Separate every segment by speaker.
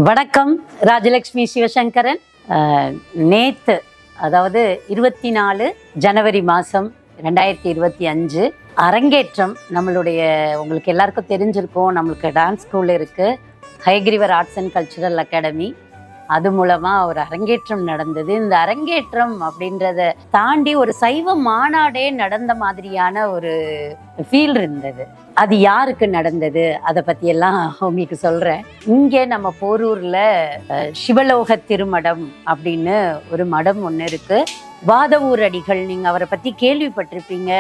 Speaker 1: வணக்கம். ராஜலக்ஷ்மி சிவசங்கரன். நேத்து, அதாவது 24 ஜனவரி மாதம் 2025 அரங்கேற்றம் நம்மளுடைய உங்களுக்கு எல்லாருக்கும் தெரிஞ்சிருக்கும். நம்மளுக்கு டான்ஸ் ஸ்கூல் இருக்குது, Hayagreevar arts and cultural academy. அது மூலமாக ஒரு அரங்கேற்றம் நடந்தது. இந்த அரங்கேற்றம் அப்படின்றத தாண்டி ஒரு சைவ மாநாடே நடந்த மாதிரியான ஒரு ஃபீல் இருந்தது. அது யாருக்கு நடந்தது அதை பற்றியெல்லாம் உங்களுக்கு சொல்கிறேன். இங்கே நம்ம போரூரில் சிவலோக திருமடம் அப்படின்னு ஒரு மடம் ஒன்று இருக்குது. வாதவூர் அடிகள், நீங்கள் அவரை பற்றி கேள்விப்பட்டிருப்பீங்க,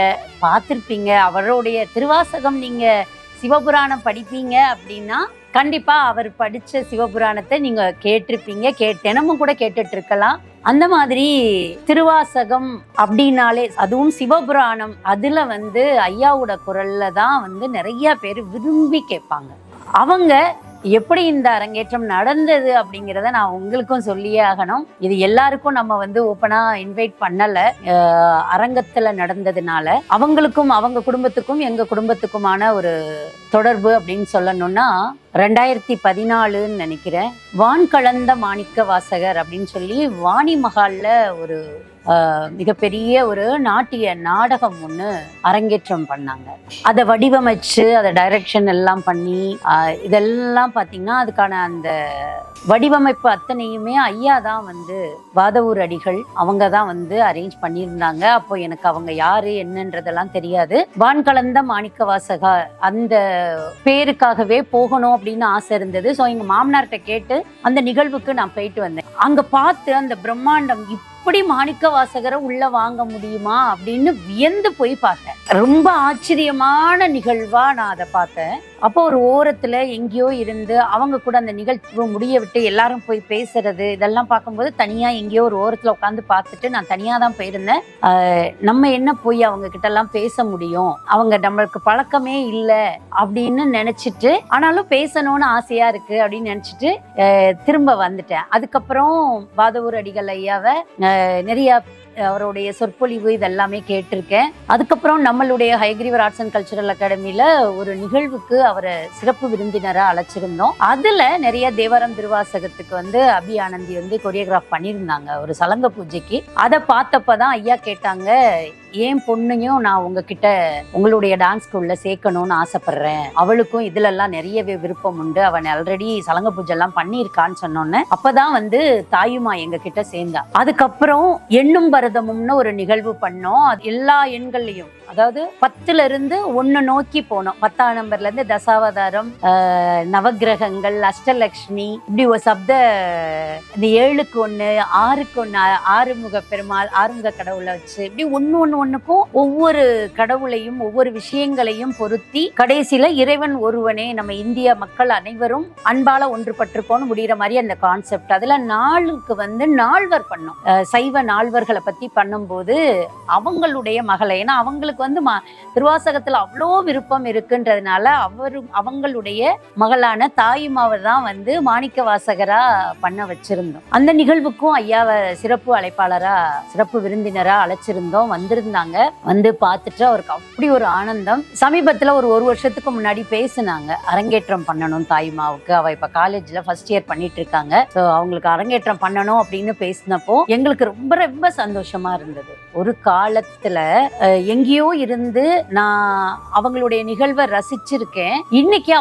Speaker 1: பார்த்துருப்பீங்க. அவருடைய திருவாசகம் நீங்கள் சிவபுராணம் படிப்பீங்க அப்படின்னா கண்டிப்பாக அவர் படித்த சிவபுராணத்தை நீங்கள் கேட்டிருப்பீங்க, தினமும் கூட கேட்டுட்டு இருக்கலாம். அந்த மாதிரி திருவாசகம் அப்படின்னாலே, அதுவும் சிவபுராணம், அதில் ஐயாவோட குரல்ல தான் நிறைய பேர் விரும்பி கேட்பாங்க. அவங்க எப்படி இந்த அரங்கேற்றம் நடந்தது அப்படிங்கிறத நான் உங்களுக்கும் சொல்லியே ஆகணும். இது எல்லாருக்கும் நம்ம ஓப்பனாக இன்வைட் பண்ணலை. அரங்கத்தில் நடந்ததுனால அவங்களுக்கும் அவங்க குடும்பத்துக்கும் எங்கள் குடும்பத்துக்குமான ஒரு தொடர்பு அப்படின்னு சொல்லணும்னா, 2014 நினைக்கிறேன், வான் கலந்த மாணிக்க வாசகர் அப்படின்னு சொல்லி வாணி மகாலில் ஒரு மிகப்பெரிய ஒரு நாட்டிய நாடகம் ஒன்று அரங்கேற்றம் பண்ணாங்க. அதை வடிவமைச்சு அதை டைரக்ஷன் எல்லாம் பண்ணி இதெல்லாம் பார்த்தீங்கன்னா அதுக்கான அந்த வடிவமைப்பு அத்தனையுமே ஐயா தான் வாதவூர் அடிகள் அவங்க தான் அரேஞ்ச் பண்ணியிருந்தாங்க. அப்போ எனக்கு அவங்க யாரு என்னன்றதெல்லாம் தெரியாது. வான் கலந்த மாணிக்க வாசகா அந்த பேருக்காகவே போகணும் அப்படின்னு ஆசை இருந்தது. ஸோ எங்கள் மாமனார்கிட்ட கேட்டு அந்த நிகழ்வுக்கு நான் போயிட்டு வந்தேன். அங்கே பார்த்து அந்த பிரம்மாண்டம், இப்படி மாணிக்க வாசகரை உள்ள வாங்க முடியுமா அப்படின்னு வியந்து போய் பார்த்தேன். ரொம்ப ஆச்சரியமான நிகழ்வா நான் அதை பார்த்தேன். அப்போ ஒரு ஓரத்துல எங்கேயோ இருந்து அவங்க கூட அந்த நிகழ்ச்சி முடிய விட்டு எல்லாரும் போய் பேசுறது இதெல்லாம் பார்க்கும்போது தனியா எங்கேயோ ஒரு ஓரத்துல உட்காந்து பார்த்துட்டு நான் தனியா தான் போயிருந்தேன். நம்ம என்ன போய் அவங்க கிட்ட எல்லாம் பேச முடியும், அவங்க நம்மளுக்கு பழக்கமே இல்லை அப்படின்னு நினைச்சிட்டு, ஆனாலும் பேசணும்னு ஆசையா இருக்கு அப்படின்னு நினைச்சிட்டு திரும்ப வந்துட்டேன். அதுக்கப்புறம் வாதவூர் அடிகள் ஐயாவை நிறைய அவருடைய சொற்பொழிவு இதெல்லாமே கேட்டிருக்கேன். அதுக்கப்புறம் நம்மளுடைய ஹயக்ரீவர் ஆர்ட்ஸ் அண்ட் கல்ச்சுரல் அகாடமியில ஒரு நிகழ்வுக்கு அவரை சிறப்பு விருந்தினராக அழைச்சிருந்தோம். அதுல நிறைய தேவாரம் திருவாசகத்துக்கு அபி ஆனந்தி கொரியோகிராஃப் பண்ணியிருந்தாங்க ஒரு சலங்க பூஜைக்கு. அதை பார்த்தப்பதான் ஐயா கேட்டாங்க, ஏன் பொண்ணையும் நான் உங்ககிட்ட உங்களுடைய டான்ஸ் ஸ்கூல்ல சேர்க்கணும்னு ஆசைப்படுறேன், அவளுக்கும் இதுல எல்லாம் நிறையவே விருப்பம் உண்டு, அவன் ஆல்ரெடி சலங்க பூஜை எல்லாம் பண்ணியிருக்கான்னு சொன்னோன்னு அப்பதான் தாயுமா எங்க கிட்ட சேர்ந்தா. அதுக்கப்புறம் எண்ணும் பரதமும்னு ஒரு நிகழ்வு பண்ணோம். எல்லா எண்கள்லையும், அதாவது 10ல இருந்து 1 நோக்கி போனோம். 10ஆம் நம்பர்ல இருந்து தசாவதாரம், நவகிரகங்கள், அஷ்டலக்ஷ்மி, இப்படி ஒரு சப்த, இந்த 7க்கு 1, 6க்கு 1, ஆறுமுக பெருமாள், ஆறுமுக கடவுளை வச்சு இப்படி ஒண்ணுக்கும் ஒவ்வொரு கடவுளையும் ஒவ்வொரு விஷயங்களையும் பொருத்தி கடைசியில இறைவன் ஒருவனே, நம்ம இந்திய மக்கள் அனைவரும் அன்பால ஒன்றுபட்டிருக்கோன்னு முடிகிற மாதிரி அந்த கான்செப்ட். அதுல நாளுக்கு நால்வர் பண்ணோம். சைவ நால்வர்களை பத்தி பண்ணும்போது அவங்களுடைய மகளை, ஏன்னா அவங்களுக்கு திருவாசகத்துல அவ்வளோ விருப்பம் இருக்குன்றதுனால அவங்களுடைய மகளான தாயுமாவை தான் மாணிக்க வாசகரா பண்ண வச்சிருந்தோம். அந்த நிகழ்வுக்கும் ஐயாவை சிறப்பு அழைப்பாளரா சிறப்பு விருந்தினரா அழைச்சிருந்தோம். வந்திருந்தாங்க, பார்த்துட்டு அவருக்கு அப்படி ஒரு ஆனந்தம். சமீபத்துல ஒரு வருஷத்துக்கு முன்னாடி பேசினாங்க, அரங்கேற்றம் பண்ணணும் தாயுமாவுக்கு. அவ இப்ப காலேஜ்ல ஃபர்ஸ்ட் இயர் பண்ணிட்டு இருக்காங்க. ஸோ அவங்களுக்கு அரங்கேற்றம் பண்ணணும் அப்படின்னு பேசினப்போ எங்களுக்கு ரொம்ப ரொம்ப சந்தோஷமா இருந்தது. ஒரு காலத்துல எங்கேயோ இருந்து நான் அவங்களுடைய நிகழ்வை ரசிச்சிருக்கேன். இன்னைக்கு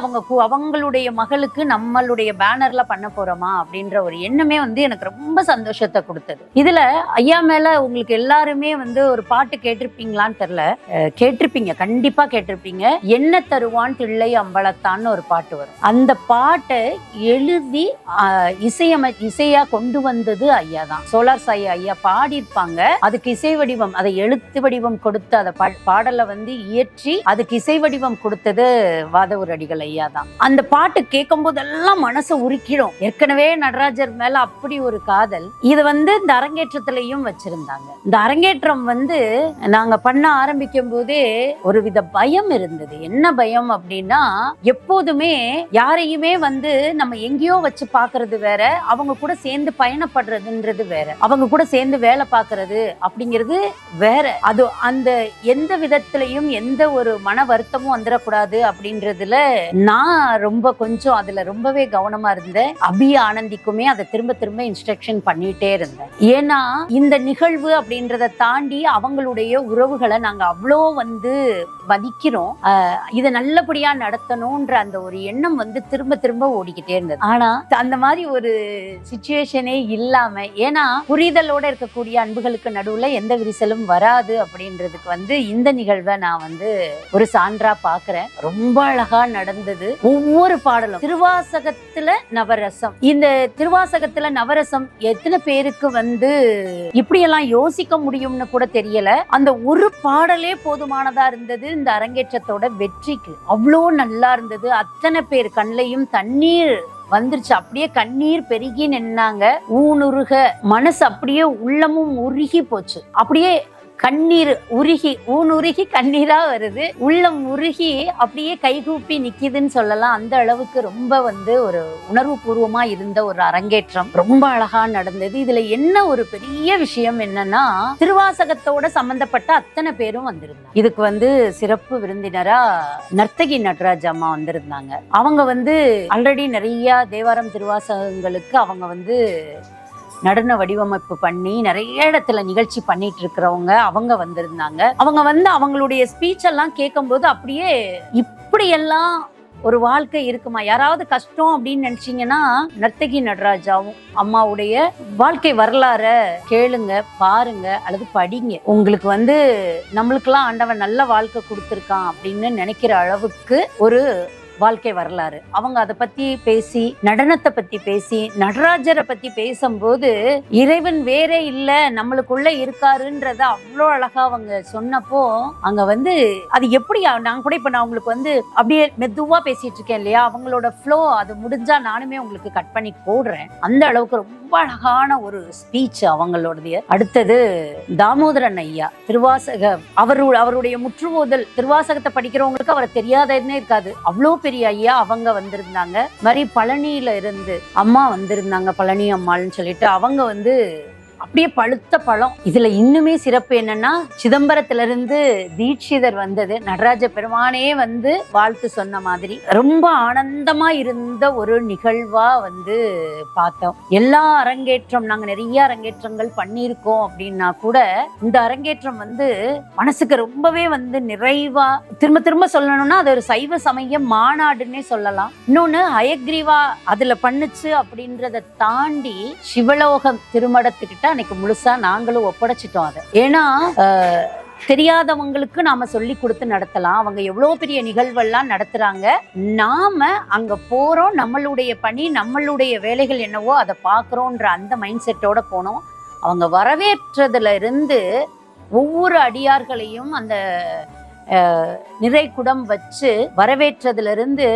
Speaker 1: அவங்களுடைய மகளுக்கு நம்மளுடைய பேனர்ல பண்ண போறோமா அப்படின்ற ஒரு எண்ணமே எனக்கு ரொம்ப சந்தோஷத்தை கொடுத்தது. இதுல ஐயா மேல உங்களுக்கு எல்லாருமே ஒரு பாட்டு கேட்டிருப்பீங்களான்னு தெரியல, கேட்டிருப்பீங்க, கண்டிப்பா கேட்டிருப்பீங்க. என்ன தருவான் தில்லை அம்பலத்தான்னு ஒரு பாட்டு வரும். அந்த பாட்டை எழுதி இசையா கொண்டு வந்தது ஐயா தான். சோலார் சாய் ஐயா பாடியிருப்பாங்க. அதுக்கு இசை வடிவம், அதை எழுத்து வடிவம் கொடுத்து அதை பாடலை இயற்றி அதுக்கு இசை வடிவம் கொடுத்தது வாதவூர் அடிகள் ஐயா தான். அந்த பாட்டு கேட்கும் போதெல்லாம் மனசை உருக்கிடும். ஏற்கனவே நடராஜர் மேல அப்படி ஒரு காதல். இது இந்த அரங்கேற்றத்திலையும் வச்சிருந்தாங்க. இந்த அரங்கேற்றம் நாங்க பண்ண ஆரம்பிக்கும் போதே ஒரு வித பயம் இருந்தது. என்ன பயம் அப்படின்னா, எப்போதுமே யாரையுமே நம்ம எங்கேயோ வச்சு பாக்குறது வேற, அவங்க கூட சேர்ந்து பயணப்படுறதுன்றது வேற, அவங்க கூட சேர்ந்து வேலை பார்க்கறது அப்படிங்கிறது அப்படின்றது வேற. அது அந்த எந்த விதத்திலையும் எந்த ஒரு மன வருத்தமும் வந்துடக்கூடாது அப்படின்றதுல நான் ரொம்ப கொஞ்சம் அதுல ரொம்பவே கவனமா இருந்தேன். அபி ஆனந்திக்குமே அதை திரும்ப திரும்ப இன்ஸ்ட்ரக்ஷன் பண்ணிட்டே இருந்தேன். ஏன்னா இந்த நிகழ்வு அப்படின்றத தாண்டி அவங்களுடைய உறவுகளை நாங்க அவ்வளோ மதிக்கிறோம். இதை நல்லபடியா நடத்தணும்ன்ற அந்த ஒரு எண்ணம் திரும்ப திரும்ப ஓடிக்கிட்டே இருந்தது. ஆனா அந்த மாதிரி ஒரு சிச்சுவேஷனே இல்லாம, ஏன்னா புரிதலோட இருக்கக்கூடிய அன்புகளுக்கு நடுவுல எந்த விரிசலும் வராது அப்படின்றதுக்கு இந்த நிகழ்வை நான் ஒரு சான்றா பாக்குறேன். ரொம்ப அழகா நடந்தது. ஒவ்வொரு பாடலும் திருவாசகத்துல நவரசம். இந்த திருவாசகத்துல நவரசம் எத்தனை பேருக்கு இப்படியெல்லாம் யோசிக்க முடியும்னு கூட தெரியல. அந்த ஒரு பாடலே போதுமானதா இருந்தது இந்த அரங்கேற்றத்தோட வெற்றிக்கு. அவ்வளோ நல்லா இருந்தது. அத்தனை பேர் கண்ணையும் தண்ணீர் வந்துருச்சு. அப்படியே கண்ணீர் பெருகி நின்னாங்க. ஊனுருக மனசு அப்படியே உள்ளமும் உருகி போச்சு. அப்படியே கண்ணீர் உருகி ஊனுருகி கண்ணீரா வருது. உள்ளம் உருகி அப்படியே கைகூப்பி நிக்குதுன்னு சொல்லலாம். அந்த அளவுக்கு ரொம்ப ஒரு உணர்வு பூர்வமா இருந்த ஒரு அரங்கேற்றம். ரொம்ப அழகா நடந்தது. இதுல என்ன ஒரு பெரிய விஷயம் என்னன்னா, திருவாசகத்தோட சம்பந்தப்பட்ட அத்தனை பேரும் வந்திருந்தாங்க. இதுக்கு சிறப்பு விருந்தினரா நர்த்தகி நடராஜ் அம்மா வந்திருந்தாங்க. அவங்க ஆல்ரெடி நிறைய தேவாரம் திருவாசகங்களுக்கு அவங்க நடன வடிவமைப்பு பண்ணி நிறைய இடத்துல நிகழ்ச்சி பண்ணிட்டு இருக்கிறவங்க. அவங்க வந்திருந்தாங்க. அவங்க அவங்களுடைய ஸ்பீச் எல்லாம் கேட்கும்போது அப்படியே இப்படியெல்லாம் ஒரு வாழ்க்கை இருக்குமா, யாராவது கஷ்டம் அப்படின்னு நினைச்சீங்கன்னா நர்த்தகி நடராஜாவும் அம்மாவுடைய வாழ்க்கை வரலாற கேளுங்க, பாருங்க, அல்லது படிங்க. உங்களுக்கு நம்மளுக்கெல்லாம் ஆண்டவன் நல்ல வாழ்க்கை கொடுத்துருக்கான் அப்படின்னு நினைக்கிற அளவுக்கு ஒரு வாழ்க்கை வரலாறு. அவங்க அதை பத்தி பேசி, நடனத்தை பத்தி பேசி, நடராஜரை பத்தி பேசும்போது இறைவன் வேறே இல்ல, நம்மளுக்குள்ள இருக்காருன்றத அவ்வளோ அழகா அவங்க சொன்னப்போ அங்க அது எப்படி நான் கூட இப்ப நான் உங்களுக்கு அப்படியே மெதுவா பேசிட்டு இருக்கேன் இல்லையா, அவங்களோட ஃப்ளோ அது முடிஞ்சா நானுமே உங்களுக்கு கட் பண்ணி போடுறேன். அந்த அளவுக்கு ரொம்ப அழகான ஒரு ஸ்பீச் அவங்களோடது. அடுத்தது தாமோதரன் ஐயா திருவாசக அவருடைய முற்றுவோதல். திருவாசகத்தை படிக்கிறவங்களுக்கு அவரை தெரியாததுன்னே இருக்காது. அவ்வளோ பெரிய ஐயா அவங்க வந்திருந்தாங்க. மாதிரி பழனியில இருந்து அம்மா வந்திருந்தாங்க, பழனி அம்மாள்னு சொல்லிட்டு. அவங்க அப்படியே பழுத்த பழம். இதுல இன்னுமே சிறப்பு என்னன்னா, சிதம்பரத்துல இருந்து தீட்சிதர் வந்தது. நடராஜ பெருமானே வாழ்த்து சொன்ன மாதிரி ரொம்ப ஆனந்தமா இருந்த ஒரு நிகழ்வா பார்த்தோம். எல்லா அரங்கேற்றம், நாங்க நிறைய அரங்கேற்றங்கள் பண்ணியிருக்கோம் அப்படின்னா கூட இந்த அரங்கேற்றம் மனசுக்கு ரொம்பவே நிறைவா, திரும்ப திரும்ப சொல்லணும்னா அது ஒரு சைவ சமய மாநாடுன்னே சொல்லலாம். இன்னொன்னு ஹயக்ரீவா அதுல பண்ணுச்சு அப்படின்றத தாண்டி சிவலோகம் திருமடத்துக்கிட்ட அன்னைக்கு முழுசா நாங்களும் ஒப்படைச்சிட்டோம் அதை. ஏன்னா தெரியாதவங்களுக்கு நாம சொல்லி கொடுத்து நடத்தலாம். அவங்க எவ்வளவு பெரிய நிகழ்வெல்லாம் நடத்துறாங்க. நாம அங்க போறோம், நம்மளுடைய பணி, நம்மளுடைய வேலைகள் என்னவோ அதை பாக்குறோன்ற அந்த மைண்ட் செட்டோட போனோம். அவங்க வரவேற்றதுல இருந்து ஒவ்வொரு அடியார்களையும் அந்த நிறை குடம் வச்சு வரவேற்றதுல இருந்து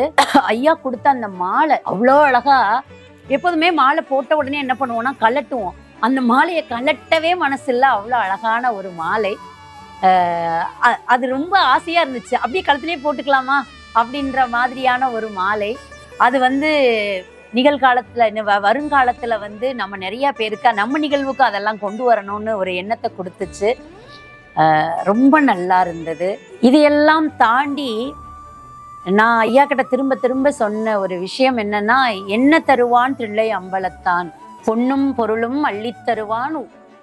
Speaker 1: ஐயா கொடுத்த அந்த மாலை அவ்வளோ அழகா. எப்போதுமே மாலை போட்ட உடனே என்ன பண்ணுவோம்னா கலட்டுவோம். அந்த மாலையை கலட்டவே மனசு இல்லை. அவ்வளோ அழகான ஒரு மாலை. அது ரொம்ப ஆசையா இருந்துச்சு. அப்படியே கழுத்துலேயே போட்டுக்கலாமா அப்படின்ற மாதிரியான ஒரு மாலை. அது நிகழ்காலத்துல வருங்காலத்துல நம்ம நிறைய பேருக்கு நம்ம நிகழ்வுக்கு அதெல்லாம் கொண்டு வரணும்னு ஒரு எண்ணத்தை கொடுத்துச்சு. ரொம்ப நல்லா இருந்தது. இதையெல்லாம் தாண்டி நான் ஐயா கிட்ட திரும்ப திரும்ப சொன்ன ஒரு விஷயம் என்னன்னா, என்ன தருவான் தில்லை அம்பலத்தான், பொன்னும் பொருளும் அள்ளித் தருவான்,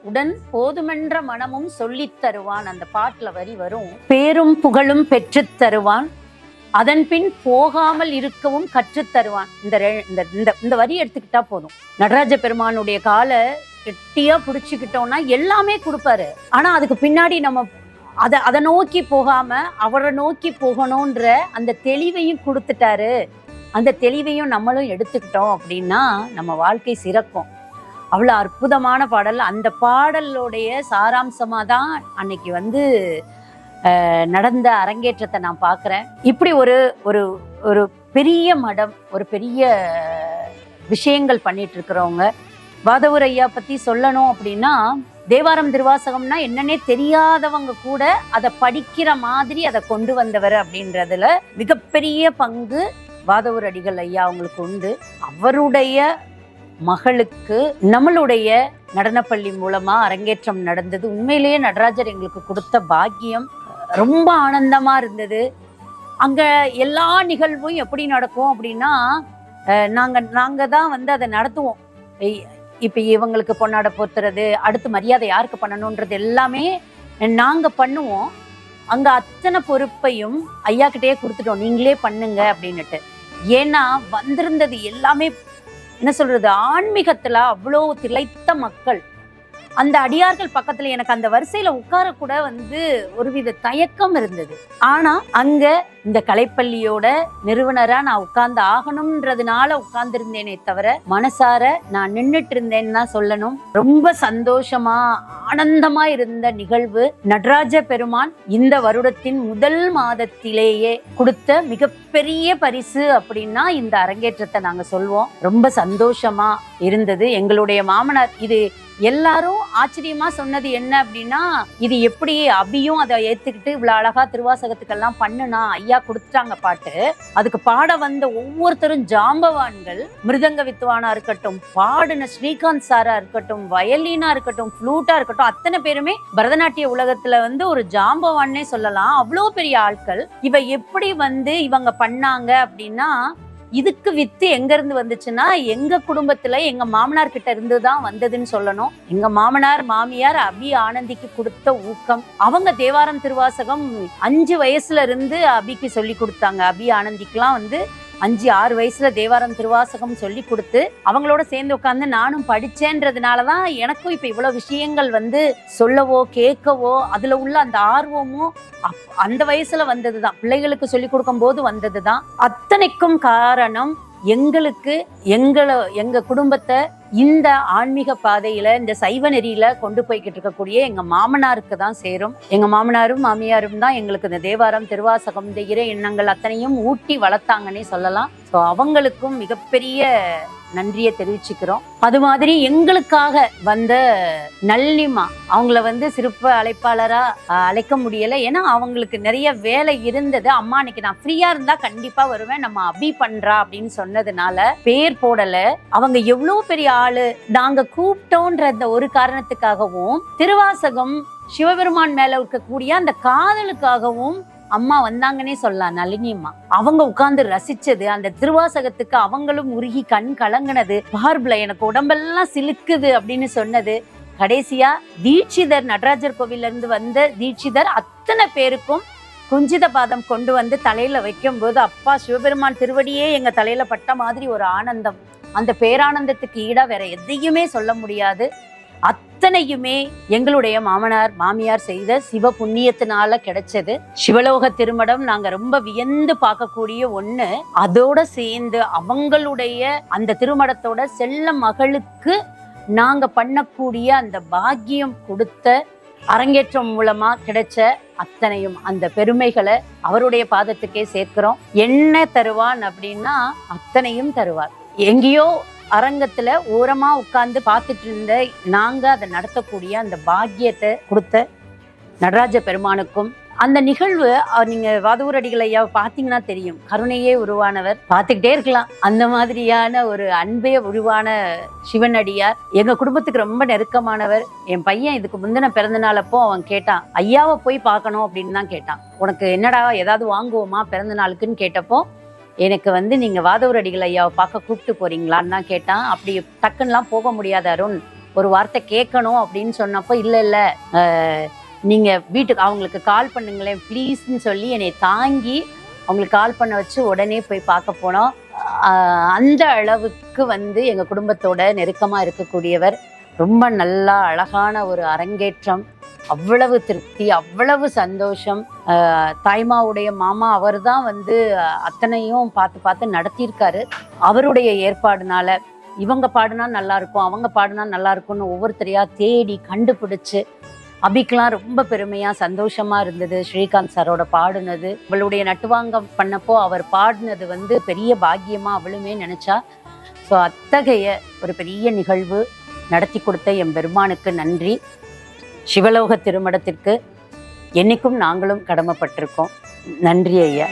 Speaker 1: உடன் போதுமென்ற மனமும் சொல்லித் தருவான். அந்த பாட்டுல வரி வரும், பேரும் புகழும் பெற்றுத் தருவான், அதன் பின் போகாமல் இருக்கவும் கற்றுத் தருவான். இந்த வரி எடுத்துக்கிட்டா போதும். நடராஜ பெருமானுடைய காலை கெட்டியா புடிச்சுக்கிட்டோம்னா எல்லாமே கொடுப்பாரு. ஆனா அதுக்கு பின்னாடி நம்ம அதை நோக்கி போகாம அவரை நோக்கி போகணும்ன்ற அந்த தெளிவையும் கொடுத்துட்டாரு. அந்த தெளிவையும் நம்மளும் எடுத்துக்கிட்டோம் அப்படின்னா நம்ம வாழ்க்கை சிறக்கும். அவ்வளோ அற்புதமான பாடல். அந்த பாடலுடைய சாராம்சமா தான் அன்னைக்கு நடந்த அரங்கேற்றத்தை நான் பார்க்குறேன். இப்படி ஒரு ஒரு ஒரு பெரிய மடம், ஒரு பெரிய விஷயங்கள் பண்ணிட்டு இருக்கிறவங்க. வாதவூர் ஐயா பத்தி சொல்லணும் அப்படின்னா, தேவாரம் திருவாசகம்னா என்னன்னே தெரியாதவங்க கூட அதை படிக்கிற மாதிரி அதை கொண்டு வந்தவர் அப்படின்றதுல மிகப்பெரிய பங்கு வாதவூர் அடிகள் ஐயா அவங்களுக்கு உண்டு. அவருடைய மகளுக்கு நம்மளுடைய நடனப்பள்ளி மூலமா அரங்கேற்றம் நடந்தது. உண்மையிலேயே நடராஜர் எங்களுக்கு கொடுத்த பாக்கியம். ரொம்ப ஆனந்தமா இருந்தது. அங்க எல்லா நிகழ்வும் எப்படி நடக்கும் அப்படின்னா, நாங்க தான் வந்து அதை நடத்துவோம். இப்ப இவங்களுக்கு பொன்னாடை போத்துறது, அடுத்து மரியாதை யாருக்கு பண்ணணும்ன்றது எல்லாமே நாங்க பண்ணுவோம். அங்க அத்தனை பொறுப்பையும் ஐயா கிட்டேயே கொடுத்துட்டோம், நீங்களே பண்ணுங்க அப்படின்னுட்டு. ஏன்னா வந்திருந்தது எல்லாமே என்ன சொல்றது, ஆன்மீகத்துல அவ்வளோ திளைத்த மக்கள். அந்த அடியார்கள் பக்கத்துல எனக்கு அந்த வரிசையில உட்கார கூட வந்து ஒருவித தயக்கம் இருந்தது. ஆனா அங்க இந்த கலைப்பள்ளியோட நிறுவனரா நான் உட்கார்ந்து ஆகணும்ன்றதுனால உட்கார்ந்து இருந்தேனே தவிர மனசார நான் நின்றுட்டு இருந்தேன்னு தான் சொல்லணும். ரொம்ப சந்தோஷமா ஆனந்தமா இருந்த நிகழ்வு. நடராஜ பெருமான் இந்த வருடத்தின் முதல் மாதத்திலேயே கொடுத்த மிகப்பெரிய பரிசு அப்படின்னா இந்த அரங்கேற்றத்தை நாங்க சொல்வோம். ரொம்ப சந்தோஷமா இருந்தது. எங்களுடைய மாமனார் இது எல்லாரும் ஆச்சரியமா சொன்னது என்ன அப்படின்னா, இது எப்படி அபியும் அதை ஏத்துக்கிட்டு இவ்வளவு அழகா திருவாசகத்துக்கெல்லாம் பண்ணுனா, ஐயா கொடுத்துட்டாங்க பாட்டு, அதுக்கு பாட வந்த ஒவ்வொருத்தரும் ஜாம்பவான்கள். மிருதங்க வித்துவானா இருக்கட்டும், பாடுன ஸ்ரீகாந்த் சாரா இருக்கட்டும், வயலினா இருக்கட்டும், ஃப்ளூட்டா இருக்கட்டும், அத்தனை பேருமே பரதநாட்டிய உலகத்துல வந்து ஒரு ஜாம்பவான்னே சொல்லலாம். அவ்வளோ பெரிய ஆட்கள். இவ எப்படி வந்து இவங்க பண்ணாங்க அப்படின்னா, இதுக்கு வித்து எங்க இருந்து வந்துச்சுன்னா எங்க குடும்பத்துல எங்க மாமனார் கிட்ட இருந்துதான் வந்ததுன்னு சொல்லணும். எங்க மாமனார் மாமியார் அபி ஆனந்திக்கு கொடுத்த ஊக்கம். அவங்க தேவாரம் திருவாசகம் 5 வயசுல இருந்து அபிக்கு சொல்லி கொடுத்தாங்க. அபி ஆனந்திக்குலாம் வந்து 5-6 வயசுல தேவாரம் திருவாசகம் சொல்லி கொடுத்து அவங்களோட சேர்ந்து உட்கார்ந்து நானும் படிச்சேன்றதுனாலதான் எனக்கும் இப்ப இவ்வளவு விஷயங்கள் வந்து சொல்லவோ கேட்கவோ அதுல உள்ள அந்த ஆர்வமும் அந்த வயசுல வந்ததுதான். பிள்ளைகளுக்கு சொல்லி கொடுக்கும் போது வந்ததுதான். அத்தனைக்கும் காரணம் எங்களுக்கு எங்க குடும்பத்தை இந்த ஆன்மீக பாதையில இந்த சைவ நெறியில கொண்டு போய்கிட்டு இருக்கக்கூடிய எங்க மாமனாருக்கு தான் சேரும். எங்க மாமனாரும் மாமியாரும் தான் எங்களுக்கு இந்த தேவாரம் திருவாசகம் இந்த இறை எண்ணங்கள் அத்தனையும் ஊட்டி வளர்த்தாங்கன்னே சொல்லலாம். ஸோ அவங்களுக்கும் மிகப்பெரிய நன்றியை தெரிவிச்சுக்கிறோம். அது மாதிரி எங்களுக்காக வந்த நளினிமா, அவங்கள வந்து சிறப்பு அழைப்பாளரா அழைக்க முடியல. ஏன்னா அவங்களுக்கு நிறைய வேலை இருந்தது. அம்மா இன்னைக்கு நான் ஃப்ரீயா இருந்தா கண்டிப்பா வருவேன், நம்ம அபி பண்றா அப்படின்னு சொன்னதுனால பேர் போடல. அவங்க எவ்வளவு பெரிய ஆளு, நாங்க கூப்பிட்டோன்ற அந்த ஒரு காரணத்துக்காகவும் திருவாசகம் சிவபெருமான் மேல இருக்கக்கூடிய அந்த காதலுக்காகவும் அம்மா வந்தாங்கன்னே சொல்லலாம். நளினி அம்மா அவங்க உட்கார்ந்து ரசிச்சது, அந்த திருவாசகத்துக்கு அவங்களும் உருகி கண் கலங்கினது, பார்பல எனக்கு உடம்பெல்லாம் சிலுக்குது அப்படின்னு சொன்னது. கடைசியா தீட்சிதர் நடராஜர் கோவில்ல இருந்து வந்த தீட்சிதர் அத்தனை பேருக்கும் குஞ்சித பாதம் கொண்டு வந்து தலையில வைக்கும் போது அப்பா சிவபெருமான் திருவடியே எங்க தலையில பட்ட மாதிரி ஒரு ஆனந்தம். அந்த பேரானந்தத்துக்கு ஈடா வேற எதையுமே சொல்ல முடியாது. அத்தனையுமே எங்களுடைய மாமனார் மாமியார் செய்த சிவ புண்ணியத்தினால கிடைச்சது. சிவலோக திருமடம் நாங்க ரொம்ப வியந்து பார்க்கக்கூடிய ஒண்ணு. அதோட சேர்ந்து அவங்களுடைய அந்த திருமடத்தோட செல்ல மகளுக்கு நாங்க பண்ணக்கூடிய அந்த பாக்கியம் கொடுத்த அரங்கேற்றம் மூலமா கிடைச்ச அத்தனையும் அந்த பெருமைகளை அவருடைய பாதத்துக்கே சேர்க்கிறோம். என்ன தருவான் அப்படின்னா அத்தனையும் தருவார். எங்கேயோ அரங்கத்துல ஓரமா உட்கார்ந்து பார்த்துட்டு இருந்த நாங்க அதை நடத்தக்கூடிய அந்த பாக்கியத்தை கொடுத்த நடராஜ பெருமானுக்கும் அந்த நிகழ்வு நீங்க வாதவூர் அடிகள் ஐயா பாத்தீங்கன்னா தெரியும். கருணையே உருவானவர், பார்த்துக்கிட்டே இருக்கலாம். அந்த மாதிரியான ஒரு அன்பே உருவான சிவன் அடியார் எங்க குடும்பத்துக்கு ரொம்ப நெருக்கமானவர். என் பையன் இதுக்கு முந்தின பிறந்த நாளப்போ அவன் கேட்டான், ஐயாவை போய் பார்க்கணும் அப்படின்னு தான் கேட்டான். உனக்கு என்னடா ஏதாவது வாங்குவோமா பிறந்த நாளுக்குன்னு கேட்டப்போ எனக்கு வந்து நீங்க வாதவூர் அடிகள் ஐயாவை பார்க்க கூப்பிட்டு போறீங்களான்னு தான் கேட்டான். அப்படி டக்குன்னெலாம் போக முடியாது அருண், ஒரு வார்த்தை கேட்கணும் அப்படின்னு சொன்னப்போ இல்ல நீங்க வீட்டுக்கு அவங்களுக்கு கால் பண்ணுங்களேன் ப்ளீஸ்ன்னு சொல்லி என்னை தாங்கி அவங்களுக்கு கால் பண்ண வச்சு உடனே போய் பார்க்க போனோம். அந்த அளவுக்கு வந்து எங்க குடும்பத்தோட நெருக்கமா இருக்கக்கூடியவர். ரொம்ப நல்லா அழகான ஒரு அரங்கேற்றம், அவ்வளவு திருப்தி, அவ்வளவு சந்தோஷம். தாய்மாவுடைய மாமா அவர் தான் வந்து அத்தனையும் பார்த்து நடத்தியிருக்காரு. அவருடைய ஏற்பாடுனால இவங்க பாடுனா நல்லா இருக்கும், அவங்க பாடுனா நல்லா இருக்கும்னு ஒவ்வொருத்தரையா தேடி கண்டுபிடிச்சு அபிக்கெலாம் ரொம்ப பெருமையா சந்தோஷமா இருந்தது. ஸ்ரீகாந்த் சாரோட பாடுனது, அவளுடைய நட்டுவாங்கம் பண்ணப்போ அவர் பாடினது வந்து பெரிய பாக்கியமா அவளுமே நினைச்சா. ஸோ அத்தகைய ஒரு பெரிய நிகழ்வு நடத்தி கொடுத்த என் பெருமானுக்கு நன்றி. சிவலோக திருமடத்திற்கு என்னைக்கும் நாங்களும் கடமைப்பட்டிருக்கோம். நன்றி ஐயா.